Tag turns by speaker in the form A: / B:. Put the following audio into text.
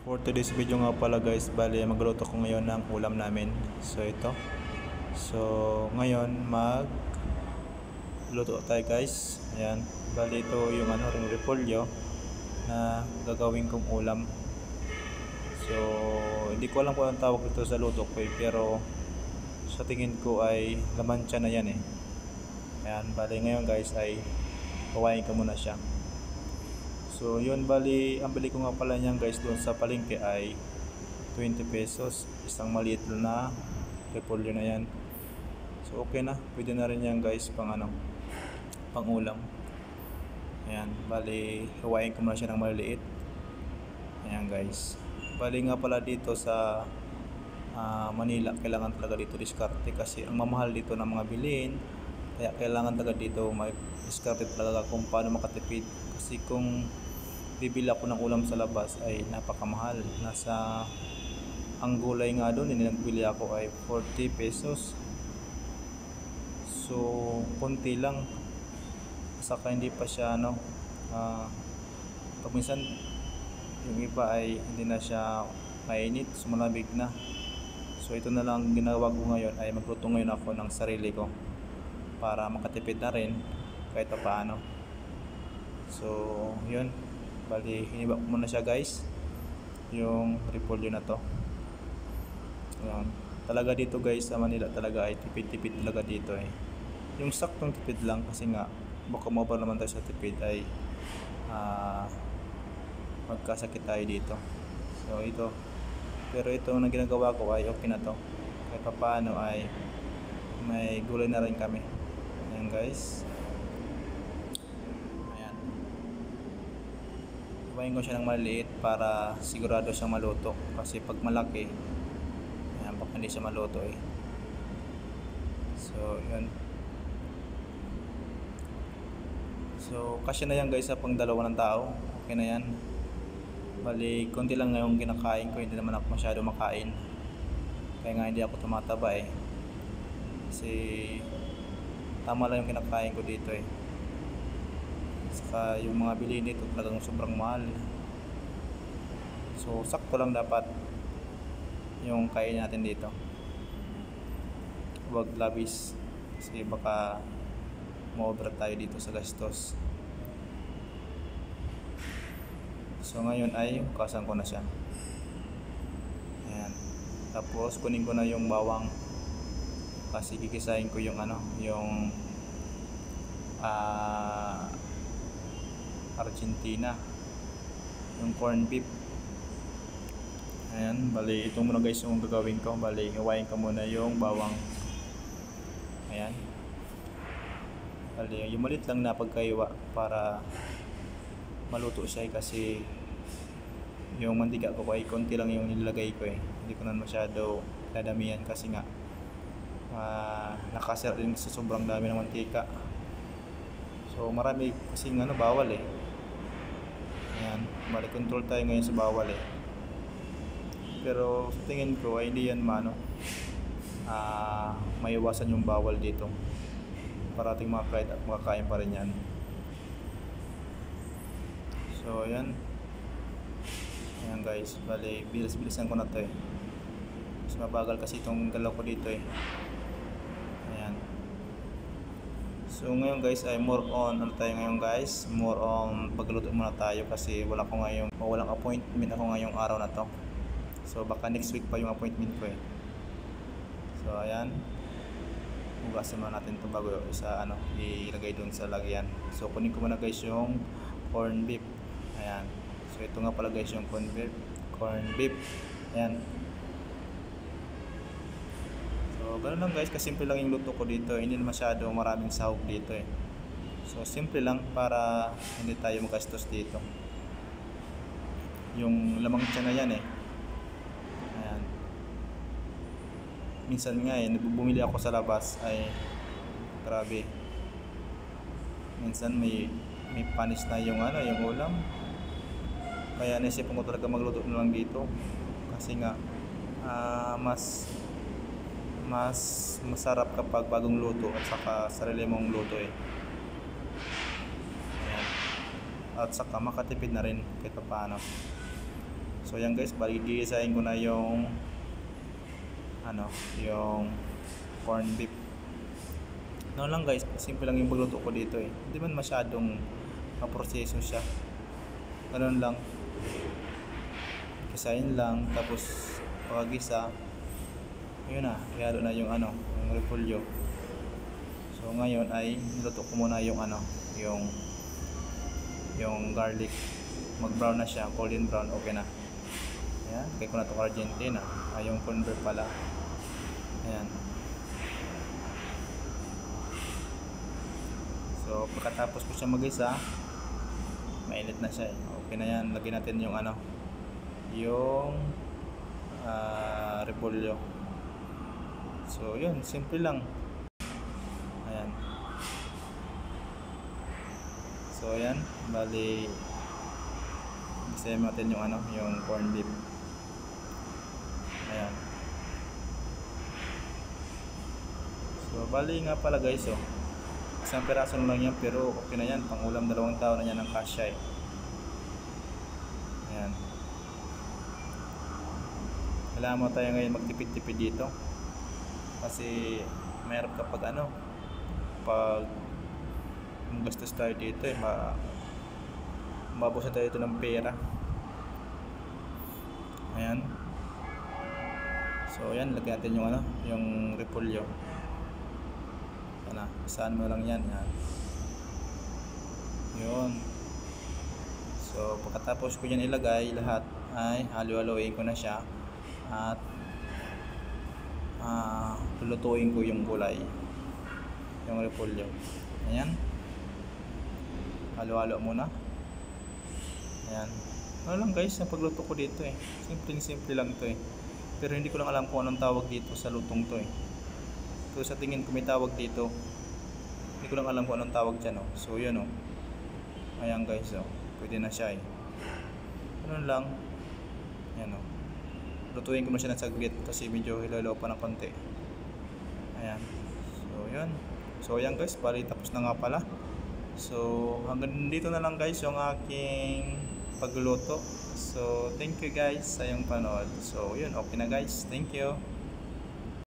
A: For today's video nga pala guys, bali magluto ko ngayon ng ulam namin. So ito. So ngayon magluto tayo guys. Ayan. Bali ito yung ring repolyo na gagawin kong ulam. So hindi ko alam kung anong tawag ito sa luto ko pero sa tingin ko ay lamancha na yan eh. Ayan. Bali ngayon guys ay kawain ko muna siya. So yun, bali ang bili ko nga pala niyan guys doon sa palengke ay 20 pesos. Isang maliit na repolyo na yan. So okay na, pwede na rin yan guys pang pang ulam. Ayan, bali hawain ko muna siya ng maliliit. Ayan guys, bali nga pala dito sa Manila, kailangan talaga dito diskarte kasi ang mamahal dito ng mga bilhin. Kaya kailangan talaga dito mag-diskarte talaga kung paano makatipid. Kasi kung bibili ako ng ulam sa labas ay napakamahal. Ang gulay nga doon, nagbili ako ay 40 pesos. So, konti lang. Saka hindi pa siya pag minsan yung iba ay hindi na siya mainit, sumalamig na. So, ito na lang ginawa ko ngayon ay magluto ngayon ako ng sarili ko para makatipid na rin kahit paano. So yun, bali hiniba ko muna siya guys, yung repolyo na to. Ayan. Talaga dito guys sa Manila talaga ay tipid-tipid talaga dito eh. Yung saktong tipid lang kasi nga baka mababa naman tayo sa tipid ay magkasakit tayo dito. So ito, pero ito na ginagawa ko ay okay na to, kahit paano ay may gulay na rin kami. Ayan guys. Ayan. Iwain ko siya ng maliit para sigurado siyang maluto. Kasi pag malaki, ayan, baka hindi siya maluto eh. So, yun. So, kasya na yan guys sa pang dalawa ng tao. Okay na yan. Bali, konti lang ngayong kinakain ko. Hindi naman ako masyado makain. Kaya nga hindi ako tumataba eh. Kasi tama lang yung kinakain ko dito eh. Saka yung mga bilhin dito talagang sobrang mahal. So sakto lang dapat yung kain natin dito. Huwag labis kasi baka ma-over tayo dito sa gastos. So ngayon ay hukasan ko na siya. Ayan. Tapos kunin ko na yung bawang kasi gigisahin ko yung yung Argentina, yung corn beef. Ayan, bali ito muna guys yung gagawin ko. Bali hiwain ko muna yung bawang. Ayan, bali yung malit lang na pagkaiwa para maluto siya kasi yung mantika ko ay konti lang yung nilagay ko eh. Hindi ko na masyado dadamihan kasi nga nakasira din sa sobrang dami ng mantika. So marami kasing bawal eh. Ayan, bali control tayo ngayon sa bawal eh. Pero sa tingin ko ay hindi yan maiwasan yung bawal dito. Parating makakain pa rin yan. So ayan. Ayan guys, bali bilis-bilisan ko na to eh. Mas mabagal kasi itong galaw ko dito eh. So ngayon guys ay more on tayo ngayon guys, more on pagluto muna tayo kasi walang appointment ako ngayong araw na to. So baka next week pa yung appointment ko eh. So ayan, hugasan muna natin ito bago ilagay doon sa lagyan. So kunin ko muna guys yung corn beef. Ayan, so ito nga pala guys yung corn beef. Ayan. So ganoon lang guys, kasimple lang yung luto ko dito. Hindi masyado maraming sahog dito eh. So simple lang para hindi tayo magastos dito. Yung lamang tiyan na yan eh. Ayan. Minsan nga eh, bumili ako sa labas ay grabe. Minsan may panis na yung yung ulam. Kaya naisipan ko talaga magluto na lang dito. Kasi nga mas masarap kapag bagong luto at saka sarili mong luto eh. Ayan. At saka makatipid na rin kahit paano. So yan guys, bali gigisahin ko na yung yung corn beef. Lang guys, simple lang yung pagluto ko dito eh. Hindi man masyadong maproseso siya. Ganun lang. Gisahin lang, tapos pagisa, yun na, ihalo na yung yung repolyo. So ngayon ay niluto ko muna yung yung garlic. Mag-brown na siya, golden brown, okay na. Ayan, kaya ko na ito Argentina. Yung corn beef pala. Ayan. So pagkatapos ko siya mag-isa, mainit na siya eh. Okay na yan, lagyan natin yung yung repolyo. So yun, simple lang. Ayan. So ayan, bali isahin natin yung yung corn beef. Ayan. So bali nga pala guys, isang piraso lang yan, pero okay na yan, pang ulam 2 tao na yan ng kasya eh. Ayan. Kailangan mo tayo ngayon magtipid-tipid dito, kasi mahirap kapag pag gastos tayo dito eh, mababawasan tayo dito ng pera. Ayan. So ayan, lagyan natin yung yung repolyo. Saan mo lang yan. Yan. Yun. So pagkatapos ko yan ilagay lahat, ay halo-haloin ko na siya at lulutuin ko yung gulay, yung repolyo. Ayan, halo-halo muna. Ayan, lang guys ang pagluto ko dito eh. Simple lang to eh, pero hindi ko lang alam kung anong tawag dito sa lutong to eh. So sa tingin ko may tawag dito, hindi ko lang alam kung anong tawag dyan So yun ayan guys, pwede na siya eh. Lang, ayan lutuin ko na siya ng saglit kasi medyo hilalaw pa ng konti. Ayan. So yun. So ayan guys, bali tapos na nga pala. So hanggang dito na lang guys yung aking pagluluto. So thank you guys sa iyong panood. So yun, okay na guys. Thank you.